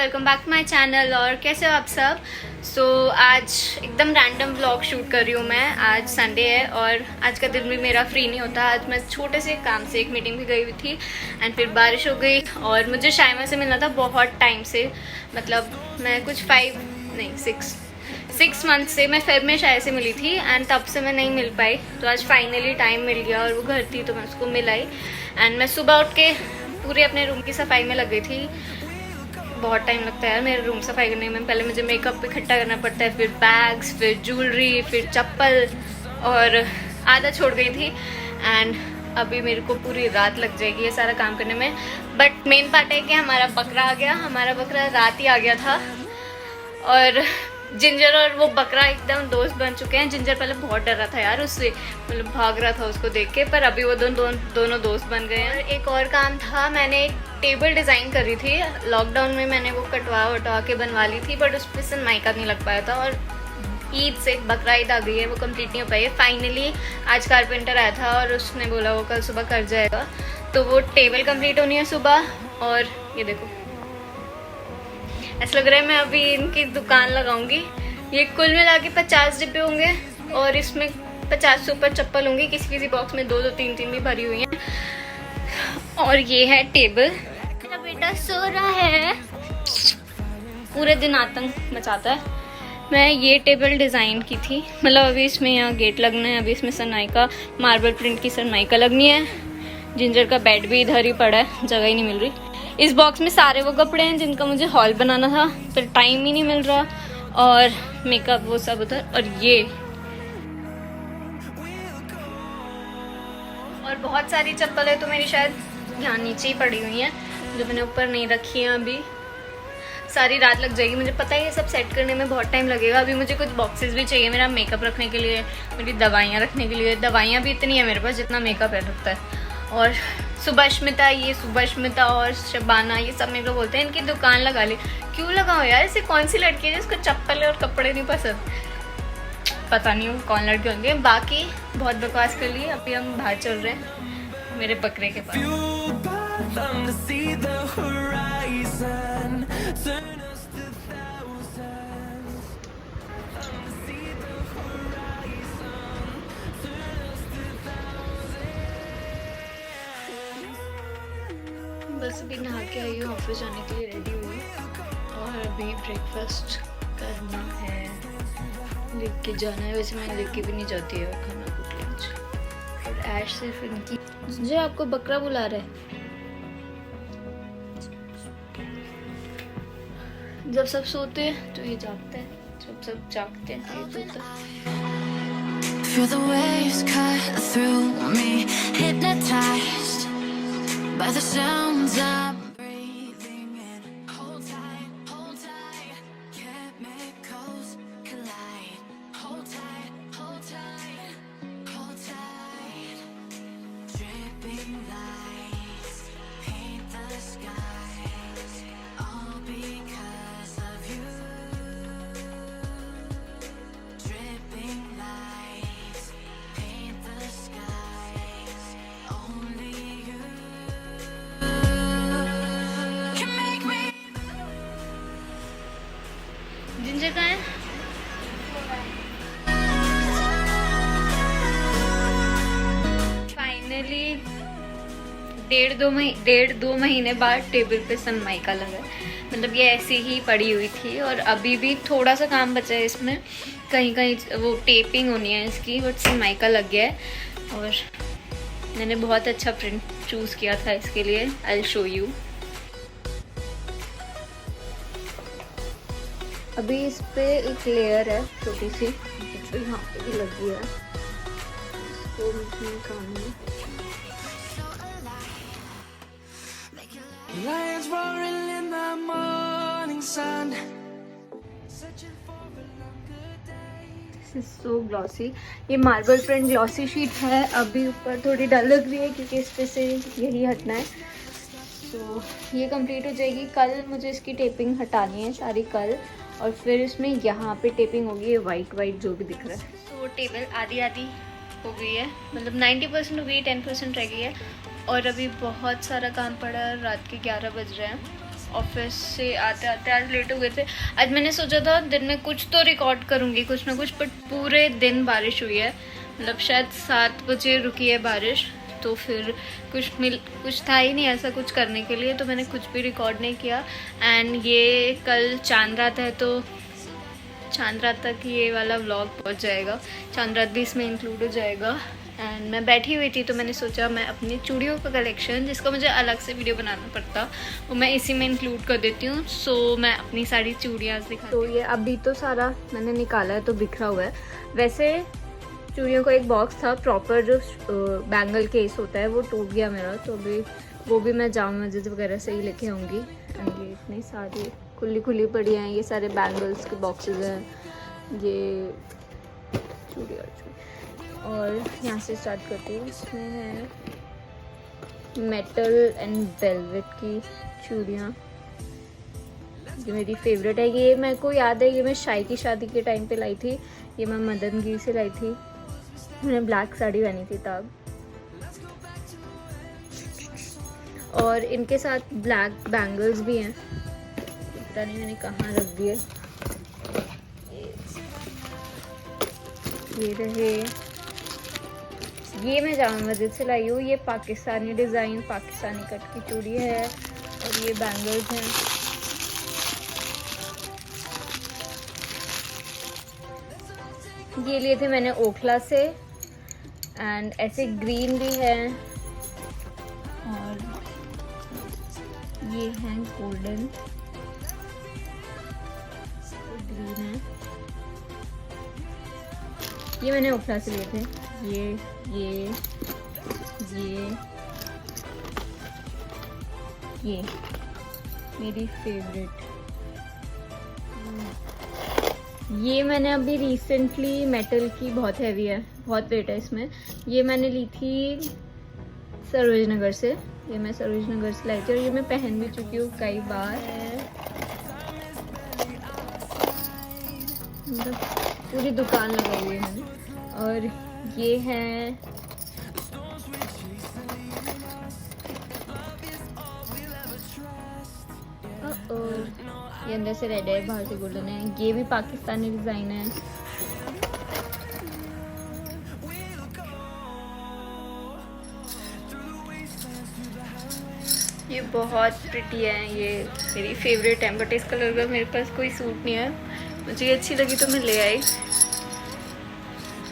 Welcome back to my channel. और कैसे हो आप सब? आज एकदम रैंडम व्लॉग शूट कर रही हूँ मैं। आज संडे है और आज का दिन भी मेरा फ्री नहीं होता। आज मैं छोटे से काम से एक मीटिंग भी गई हुई थी एंड फिर बारिश हो गई और मुझे शाइमा से मिलना था बहुत टाइम से। मतलब मैं कुछ 6 मंथ से मैं फिर में शायद से मिली थी एंड तब से मैं नहीं मिल पाई। तो आज फाइनली टाइम मिल गया और वो घर थी तो मैं उसको मिलाई। एंड मैं सुबह उठ के पूरे अपने रूम की सफाई में लग गई थी। बहुत टाइम लगता है यार मेरे रूम सफाई करने में। पहले मुझे मेकअप इकट्ठा करना पड़ता है, फिर बैग्स, फिर ज्वेलरी, फिर चप्पल, और आधा छोड़ गई थी एंड अभी मेरे को पूरी रात लग जाएगी ये सारा काम करने में। बट मेन पार्ट है कि हमारा बकरा आ गया। हमारा बकरा रात ही आ गया था और जिंजर और वो बकरा एकदम दोस्त बन चुके हैं। जिंजर पहले बहुत डर रहा था यार उससे, मतलब भाग रहा था उसको देख के, पर अभी वो दोनों दोस्त बन गए हैं। एक और काम था, मैंने एक टेबल डिज़ाइन करी थी लॉकडाउन में। मैंने वो कटवा के बनवा ली थी बट उस पर सनमाइका नहीं लग पाया था और ईद से बकरा ईद आ गई है, वो कंप्लीट नहीं हो पाई है। फाइनली आज कारपेंटर आया था और उसने बोला वो कल सुबह कर जाएगा। तो वो टेबल कंप्लीट होनी है सुबह। और ये देखो ऐसा लग रहा है मैं अभी इनकी दुकान लगाऊंगी। ये कुल मिला के 50 डिब्बे होंगे और इसमें 50 से ऊपर चप्पल होंगी। किसी बॉक्स में 2 3 भी भरी हुई हैं। और ये है टेबल। मेरा बेटा सो रहा है, पूरे दिन आतंक मचाता है। मैं ये टेबल डिज़ाइन की थी, मतलब अभी इसमें यहाँ गेट लगना है, अभी इसमें सनमाइका मार्बल प्रिंट की सनमाइका लगनी है। जिंजर का बेड भी इधर ही पड़ा है, जगह ही नहीं मिल रही। इस बॉक्स में सारे वो कपड़े हैं जिनका मुझे हॉल बनाना था, पर टाइम ही नहीं मिल रहा। और मेकअप वो सब उधर। और ये और बहुत सारी चप्पल है तो मेरी शायद यहाँ नीचे ही पड़ी हुई हैं, जो मैंने ऊपर नहीं रखी हैं। अभी सारी रात लग जाएगी, मुझे पता है ये सब सेट करने में बहुत टाइम लगेगा। अभी मुझे कुछ बॉक्सेस भी चाहिए मेरा मेकअप रखने के लिए, मेरी दवाइयाँ रखने के लिए। दवाइयाँ भी इतनी है मेरे पास जितना मेकअप है रखता है। और सुभाष्मिता, ये सुभाष्मिता और शबाना, ये सब मेरे को बोलते हैं इनकी दुकान लगा ली। क्यों लगाओ यार, इसे कौन सी लड़की है जिसको चप्पल और कपड़े नहीं पसंद? पता नहीं वो कौन लड़की होंगी। बाकी बहुत बकवास कर ली। अभी हम बाहर चल रहे हैं मेरे बकरे के पास। बस अभी नहा के आई हूँ, ऑफिस जाने के लिए रेडी हुई और अभी ब्रेकफास्ट करना है, लिख के जाना है। वैसे मैं लिख के भी नहीं जाती है खाना कुछ लंच। और ऐश सिर्फ इनकी जो आपको बकरा बुला रहा है। जब सब सोते हैं तो ये जागता है, जब सब जागते हैं तो ये सोता है। Feel the waves cut through me, hypnotized by the sounds I'm breathing in. Hold tight, chemicals collide. Hold tight, hold tight. Dripping lights paint the skies, all because of you. Dripping lights paint the skies, only you. Ginger कहाँ है? Finally 1.5-2 महीने बाद table पे सनमाइका लगा है। मतलब ये ऐसी ही पड़ी हुई थी और अभी भी थोड़ा सा काम बचा है इसमें। कहीं कहीं वो टेपिंग होनी है इसकी, बट सनमाइका लग गया है। और मैंने बहुत अच्छा प्रिंट चूज़ किया था इसके लिए, आई विल शो यू। अभी इस पे एक लेयर है छोटी सी, जो यहाँ पे भी लगी है, इसको निकालना है। Lions roaring in the morning sun, searching for a longer day. This is so glossy. ये मार्बल प्रिंट ग्लॉसी शीट है। अभी ऊपर थोड़ी डल लग रही है क्योंकि इस पे से यही हटना है। तो ये कंप्लीट हो जाएगी। कल मुझे इसकी टेपिंग हटानी है सारी कल, और फिर इसमें यहाँ पे टेपिंग होगी, ये वाइट जो भी दिख रहा है। तो टेबल आधी हो गई है, मतलब 90% हो गई, 10% रह गई है। और अभी बहुत सारा काम पड़ा है, रात के 11 बज रहे हैं ऑफिस से आते आते आज लेट हो गए थे। आज मैंने सोचा था दिन में कुछ तो रिकॉर्ड करूँगी, कुछ ना कुछ, बट पूरे दिन बारिश हुई है। मतलब शायद 7 बजे रुकी है बारिश, तो फिर कुछ था ही नहीं ऐसा कुछ करने के लिए, तो मैंने कुछ भी रिकॉर्ड नहीं किया। एंड ये कल चांद रात है, तो चांद रात तक ये वाला व्लॉग पहुंच जाएगा, चांद रात भी इसमें इंक्लूड हो जाएगा। एंड मैं बैठी हुई थी तो मैंने सोचा मैं अपनी चूड़ियों का कलेक्शन, जिसका मुझे अलग से वीडियो बनाना पड़ता, वो मैं इसी में इंक्लूड कर देती हूँ। सो मैं अपनी सारी चूड़ियाँ दिखा, तो ये अभी तो सारा मैंने निकाला है तो बिखरा हुआ है। वैसे चूड़ियों का एक बॉक्स था प्रॉपर, जो बैंगल केस होता है, वो टूट गया मेरा, तो अभी वो भी मैं जामा मस्जिद वगैरह से ही लेके आऊँगी। एंड ये इतनी सारी खुली पड़ी हैं, ये सारे बैंगल्स के बॉक्सेस हैं, ये चूड़ियाँ। और यहाँ से स्टार्ट करती हूँ। इसमें है मेटल एंड वेलवेट की चूड़ियाँ, जो मेरी फेवरेट है। ये मेरे को याद है, ये मैं शाही की शादी के टाइम पे लाई थी, ये मैं मदनगिरी से लाई थी, मैंने ब्लैक साड़ी पहनी थी तब। और इनके साथ ब्लैक बैंगल्स भी हैं, पता नहीं मैंने कहाँ रख दिए। ये रहे, ये मैं जामा मस्जिद से लाई हूँ, ये पाकिस्तानी डिज़ाइन, पाकिस्तानी कट की चूड़ी है, और ये बैंगल्स हैं। ये लिए थे मैंने ओखला से, एंड ऐसे ग्रीन भी है, और ये हैं गोल्डन, ग्रीन है, ये मैंने ओखला से लिए थे। ये मेरी फेवरेट। ये मैंने अभी रिसेंटली, मेटल की, बहुत हैवी है, बहुत वेट है इसमें, ये मैंने ली थी सरोज नगर से, ये मैं सरोज नगर से लाई थी, और ये मैं पहन भी चुकी हूँ कई बार। मतलब पूरी दुकान लगाई हुई है मैंने। और ये है और ये अंदर से रेड है, बाहर से गोल्डन है, ये भी पाकिस्तानी डिज़ाइन है। ये बहुत प्रिटी है, ये मेरी फेवरेट है, बट इस कलर का मेरे पास कोई सूट नहीं है, मुझे अच्छी लगी तो मैं ले आई।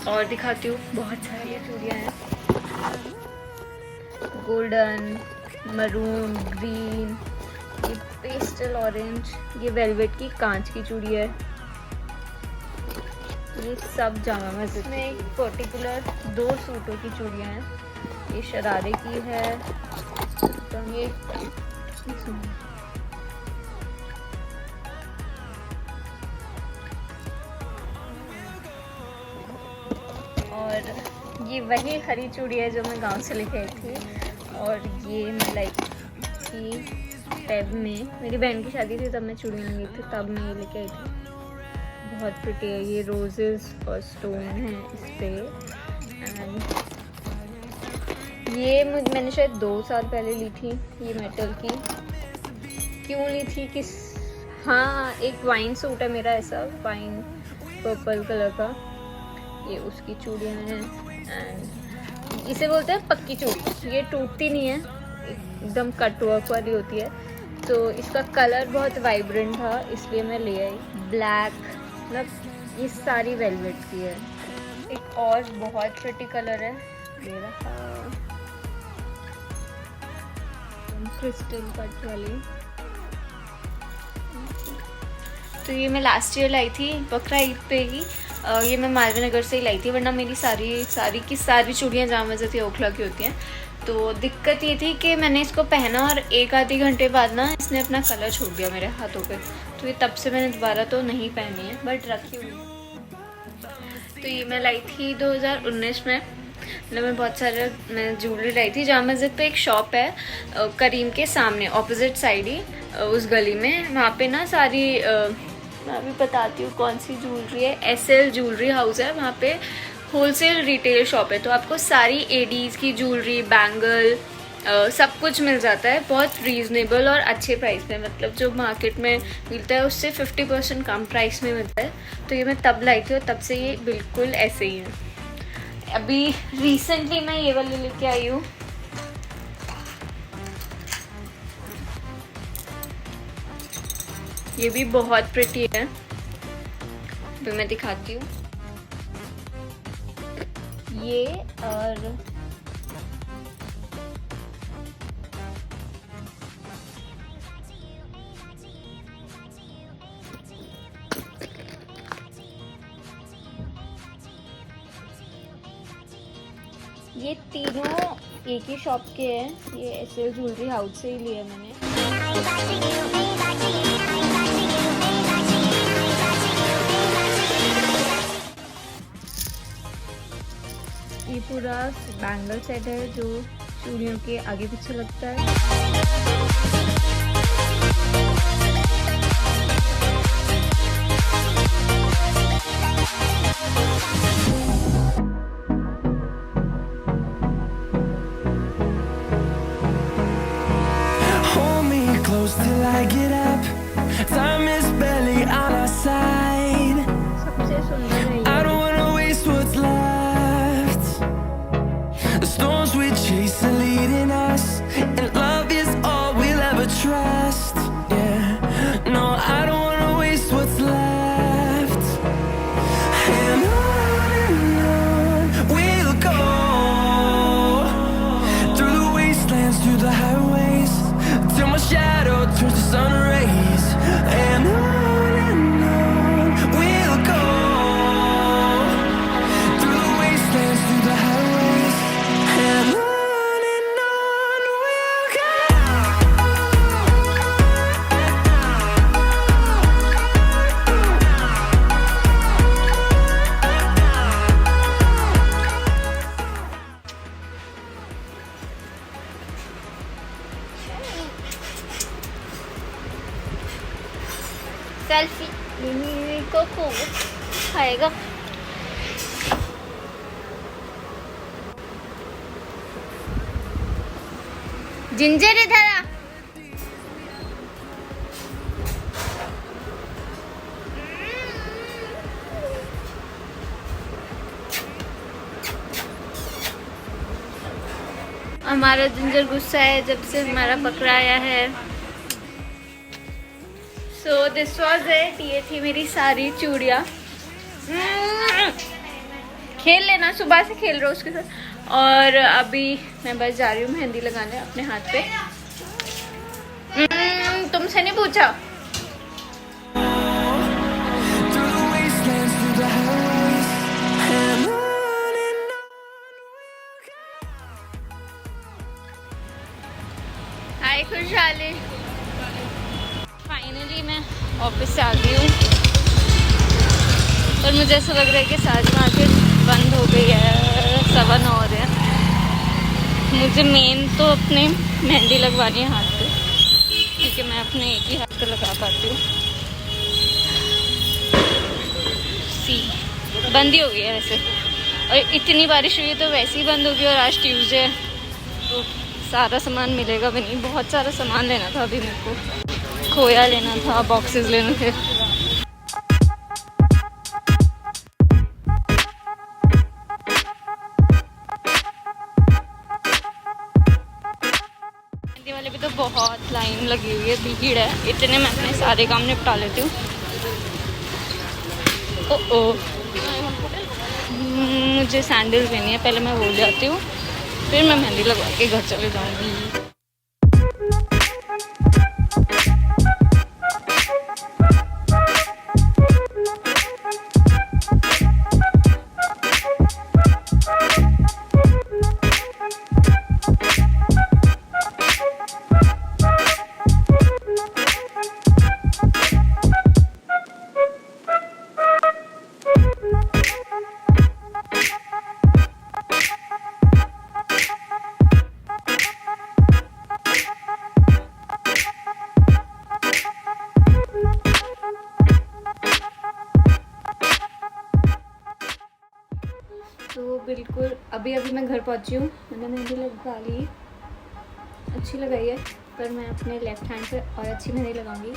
और दिखाती हूँ, बहुत सारी चूड़ियाँ हैं, गोल्डन, मरून, ग्रीन, ये पेस्टल ऑरेंज, ये वेलवेट की कांच की चूड़ी है। ये सब जामा मस्जिद में एक पर्टिकुलर 2 सूटों की चूड़ियाँ हैं, ये शरारे की है, तो ये और ये वही हरी चूड़ी है जो मैं गांव से लेके आई थी, और ये मैं लाइक की फेब में, मेरी बहन की शादी थी तब मैं चूड़ियाँ ली थी, तब मैं ये लेके आई थी, बहुत प्रिटी है। ये रोजेस और स्टोन है इस पर। एंड ये मैंने शायद 2 साल पहले ली थी, ये मेटल की। क्यों ली थी, किस, हाँ, एक वाइन सूट है मेरा, ऐसा वाइन पर्पल कलर का, ये उसकी चूड़ियाँ हैं। एंड इसे बोलते हैं पक्की चूड़ी, ये टूटती नहीं है, एकदम कट वर्क वाली होती है, तो इसका कलर बहुत वाइब्रेंट था इसलिए मैं ले आई। ब्लैक, मतलब ये सारी वेलवेट की है। एक और बहुत प्रिटी कलर है, ये रहा, क्रिस्टल कट वाली, तो ये मैं लास्ट ईयर लाई थी बकरा ईद पे ही। ये मैं मालवीय नगर से ही लाई थी, वरना मेरी सारी की सारी चूड़ियाँ जामा मस्जिद की ओखला की होती हैं। तो दिक्कत ये थी कि मैंने इसको पहना और 1 आधे घंटे बाद ना इसने अपना कलर छोड़ दिया मेरे हाथों पे, तो ये तब से मैंने दोबारा तो नहीं पहनी है, बट रखी हुई है। तो ये मैं लाई थी 2019 में, मतलब मैं बहुत सारा मैं ज्वेलरी लाई थी। जामा मस्जिद पे एक शॉप है करीम के सामने, ऑपोजिट साइड ही, उस गली में, वहाँ पे ना सारी मैं अभी बताती हूँ कौन सी ज्वेलरी है, SL ज्वेलरी हाउस है, वहाँ पे होलसेल रिटेल शॉप है, तो आपको सारी एडीज़ की ज्वेलरी, बैंगल, सब कुछ मिल जाता है बहुत रीज़नेबल और अच्छे प्राइस में, मतलब जो मार्केट में मिलता है उससे 50% कम प्राइस में मिलता है। तो ये मैं तब लाई थी और तब से ये बिल्कुल ऐसे ही है। अभी रिसेंटली मैं ये वाली लेके आई हूँ, ये भी बहुत प्रिटी है। अभी मैं दिखाती हूँ ये, और ये तीनों एक ही शॉप के हैं। ये ऐसे ज्वेलरी हाउस से ही लिए मैंने। ये पूरा बैंगल सेट है जो चूड़ियों के आगे पीछे लगता है। Till I get up, time is barely on our side. सबसे सुंदर है I don't wanna waste what's left. The storms we chase are leading us, and love is all we'll ever trust. Yeah, no, I don't wanna waste what's left. And on we'll go, through the wastelands, through the highways, till my shadow turns to sun rays. And on we'll go, through the wastelands, through the highways. And on we'll go. Selfie को खाएगा। Ginger इधर आ। हमारा ginger गुस्सा है जब से हमारा पकड़ा आया है। So this was it. ये थी मेरी सारी चूड़ियाँ। खेल लेना, सुबह से खेल रहा हूँ उसके साथ। और अभी मैं बस जा रही हूँ मेहंदी लगाने अपने हाथ पे। तुमसे नहीं पूछा। हाय खुशहाली। फाइनली मैं ऑफिस से आ गई हूँ, पर मुझे ऐसा लग रहा है कि सारी मार्केट बंद हो गई है। 9:15 हो रहे हैं। मुझे मेन तो अपने मेहंदी लगवानी है हाथ पे, क्योंकि मैं अपने एक ही हाथ पे लगा पाती हूँ। बंद ही हो गई है वैसे, और इतनी बारिश हुई है तो वैसे ही बंद होगी। और आज ट्यूसडे है तो सारा सामान मिलेगा भी नहीं। बहुत सारा सामान लेना था अभी मेरे को। खोया लेना था, बॉक्सेस लेने थे। मेहंदी वाले भी तो बहुत लाइन लगी हुई है, भीड़ है। इतने मैं अपने सारे काम निपटा लेती हूँ। ओ मुझे सैंडल्स लेनी है, पहले मैं वो ले आती हूँ, फिर मैं मेहंदी लगवा के घर चले जाऊँगी। तो बिल्कुल अभी मैं घर पहुंची हूँ। मैंने मेहंदी लगा ली अच्छी लगाई है, पर मैं अपने लेफ्ट हैंड पे और अच्छी मेहंदी लगाऊंगी।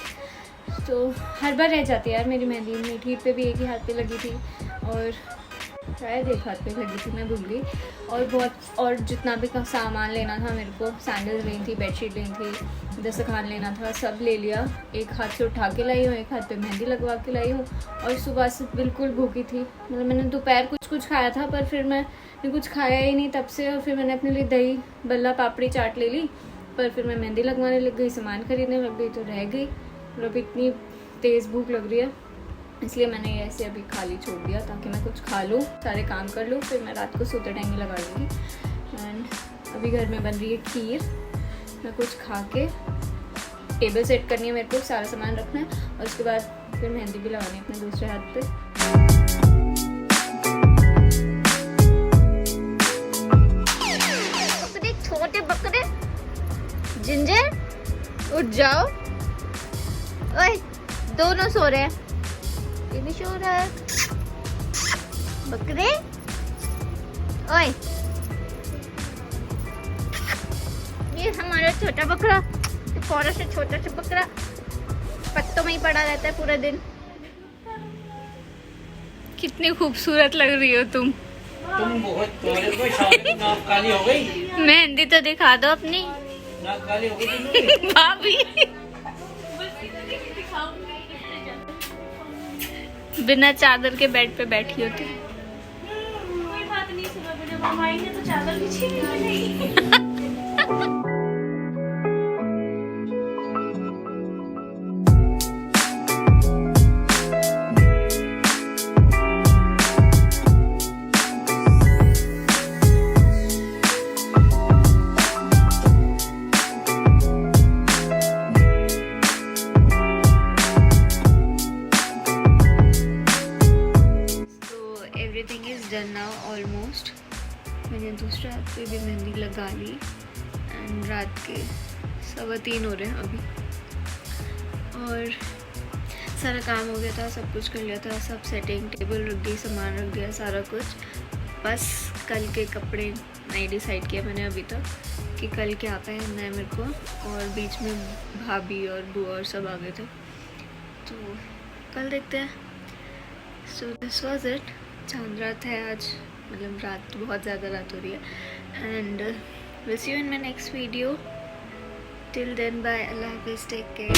तो हर बार रह जाती है यार मेरी मेहंदी। मीठी पे भी एक ही हाथ पे लगी थी और शायद एक हाथ पे लगी थी, मैं भूल गई। और जितना भी सामान लेना था मेरे को, सैंडल्स लेनी थी, बेडशीट लेनी थी, दस्तरखान लेना था, सब ले लिया। एक हाथ से उठा के लाई हूँ, एक हाथ पे मेहंदी लगवा के लाई हूँ। और सुबह से बिल्कुल भूखी थी, मतलब मैंने दोपहर कुछ खाया था, पर फिर मैंने कुछ खाया ही नहीं तब से। और फिर मैंने अपने लिए दही बल्ला पापड़ी चाट ले ली, पर फिर मैं मेहंदी लगवाने लग गई, सामान खरीदने लग गई, तो रह गई। और अभी इतनी तेज़ भूख लग रही है, इसलिए मैंने ये ऐसे अभी खाली छोड़ दिया ताकि मैं कुछ खा लूँ, सारे काम कर लूँ, फिर मैं रात को सोते टाइम ही लगा लूँगी। एंड अभी घर में बन रही है खीर, मैं कुछ खा के टेबल सेट करनी है मेरे को, सारा सामान रखना है, और उसके बाद फिर मेहंदी भी लगानी है अपने दूसरे हाथ पे। छोटे बकरे जिंजर उठ जाओ, ओए दोनों सो रहे हैं, ये भी सो रहा है। बकरे ओए, ये हमारा छोटा बकरा, तो फौरन से छोटा सा बकरा पत्तों में ही पड़ा रहता है पूरा दिन। कितनी खूबसूरत लग रही हो तुम बहुत नाक काली हो गई। मेहंदी तो दिखा दो अपनी, नाक काली हो गई भाभी। बिना चादर के बेड पे बैठी होती। कोई बात नहीं, सुबह मुझे मामाई ने तो चादर बिछी हुई नहीं। Everything is done now almost. मैंने दूसरे हाथ पे भी मेहंदी लगा ली एंड रात के 3:15 हो रहे हैं अभी, और सारा काम हो गया था, सब कुछ कर लिया था, सब सेटिंग, टेबल रख दी, सामान रख दिया, सारा कुछ। बस कल के कपड़े नहीं डिसाइड किया मैंने अभी तक कि कल क्या पहनना है मेरे को, और बीच में भाभी और बुआ और सब आ गए थे, तो कल देखते हैं। So this was it. चांद रात है आज, मतलब रात, बहुत ज़्यादा रात हो रही है। And will see you in my next video. Till then bye, अल्लाह हाफिज़, टेक केयर।